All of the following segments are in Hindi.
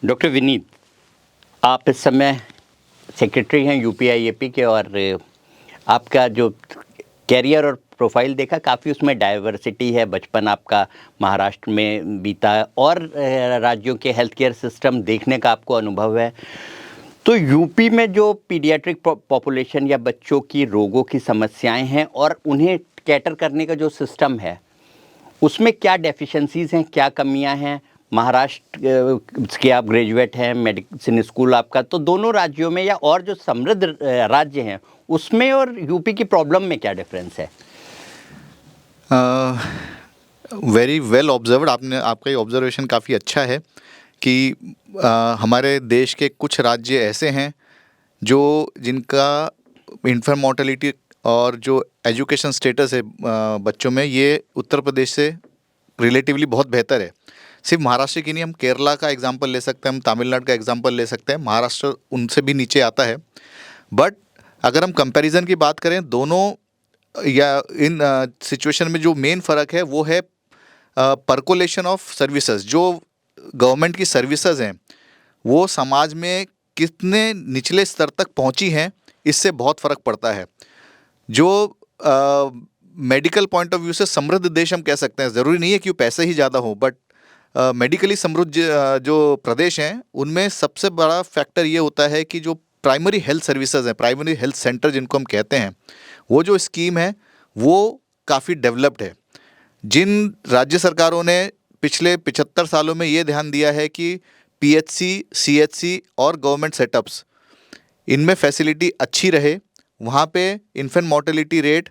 डॉक्टर विनीत, आप इस समय सेक्रेटरी हैं यूपीआईएपी के, और आपका जो कैरियर और प्रोफाइल देखा, काफ़ी उसमें डाइवर्सिटी है। बचपन आपका महाराष्ट्र में बीता और राज्यों के हेल्थ केयर सिस्टम देखने का आपको अनुभव है। तो यूपी में जो पीडियाट्रिक पॉपुलेशन या बच्चों की रोगों की समस्याएं हैं और उन्हें कैटर करने का जो सिस्टम है, उसमें क्या डेफिशिएंसीज हैं, क्या कमियां हैं? महाराष्ट्र के आप ग्रेजुएट हैं, मेडिसिन स्कूल आपका, तो दोनों राज्यों में या और जो समृद्ध राज्य हैं उसमें और यूपी की प्रॉब्लम में क्या डिफरेंस है? Very well observed. आपका ये ऑब्जर्वेशन काफ़ी अच्छा है कि हमारे देश के कुछ राज्य ऐसे हैं जो जिनका इन्फेंट मोर्टेलिटी और जो एजुकेशन स्टेटस है बच्चों में, ये उत्तर प्रदेश से रिलेटिवली बहुत बेहतर है। सिर्फ महाराष्ट्र की नहीं, हम केरला का एग्जांपल ले सकते हैं, हम तमिलनाडु का एग्जांपल ले सकते हैं। महाराष्ट्र उनसे भी नीचे आता है। बट अगर हम कंपैरिजन की बात करें दोनों या इन सिचुएशन में, जो मेन फ़र्क है वो है परकोलेशन ऑफ सर्विसेज। जो गवर्नमेंट की सर्विसेज हैं वो समाज में कितने निचले स्तर तक पहुंची हैं, इससे बहुत फ़र्क पड़ता है। जो मेडिकल पॉइंट ऑफ व्यू से समृद्ध देश हम कह सकते हैं, ज़रूरी नहीं है कि वो पैसे ही ज़्यादा हो, बट मेडिकली समृद्ध जो प्रदेश हैं उनमें सबसे बड़ा फैक्टर ये होता है कि जो प्राइमरी हेल्थ सर्विसेज हैं, प्राइमरी हेल्थ सेंटर जिनको हम कहते हैं, वो जो स्कीम है वो काफ़ी डेवलप्ड है। जिन राज्य सरकारों ने पिछले 75 सालों में ये ध्यान दिया है कि पीएचसी, सीएचसी और गवर्नमेंट सेटअप्स, इनमें फैसिलिटी अच्छी रहे, वहाँ पे इन्फेंट मोर्टेलिटी रेट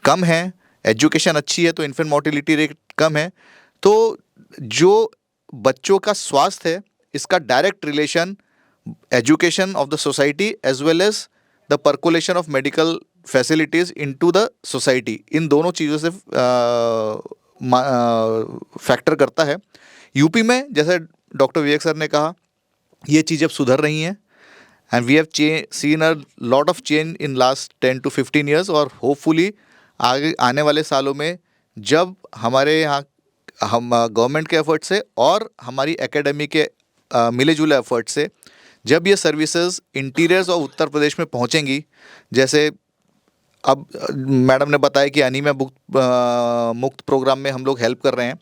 कम है, एजुकेशन अच्छी है तो इन्फेंट मोर्टेलिटी रेट कम है, तो जो बच्चों का स्वास्थ्य है इसका direct relation education of the society as well as the percolation of medical facilities into the society, इन दोनों चीज़ों से फैक्टर करता है। यूपी में जैसे डॉक्टर विवेक सर ने कहा, ये चीज़ अब सुधर रही हैं and we have seen a lot of change in last 10 to 15 years. और होपफुली आगे आने वाले सालों में जब हमारे यहाँ हम गवर्नमेंट के एफर्ट से और हमारी एकेडमी के मिले जुले एफर्ट से जब ये सर्विसेज इंटीरियर्स और उत्तर प्रदेश में पहुँचेंगी, जैसे अब मैडम ने बताया कि एनीमिया मुक्त प्रोग्राम में हम लोग हेल्प कर रहे हैं,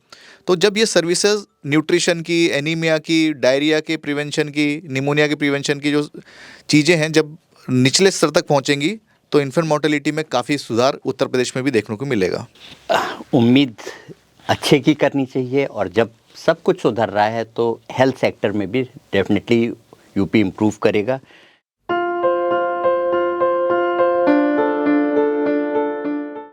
तो जब ये सर्विसेज न्यूट्रिशन की, एनीमिया की, डायरिया के प्रिवेंशन की, निमोनिया के प्रिवेंशन की जो चीज़ें हैं जब निचले स्तर तक पहुंचेंगी तो इन्फेंट मोर्टेलिटी में काफ़ी सुधार उत्तर प्रदेश में भी देखने को मिलेगा। उम्मीद अच्छे की करनी चाहिए, और जब सब कुछ सुधर रहा है तो हेल्थ सेक्टर में भी डेफिनेटली यूपी इम्प्रूव करेगा।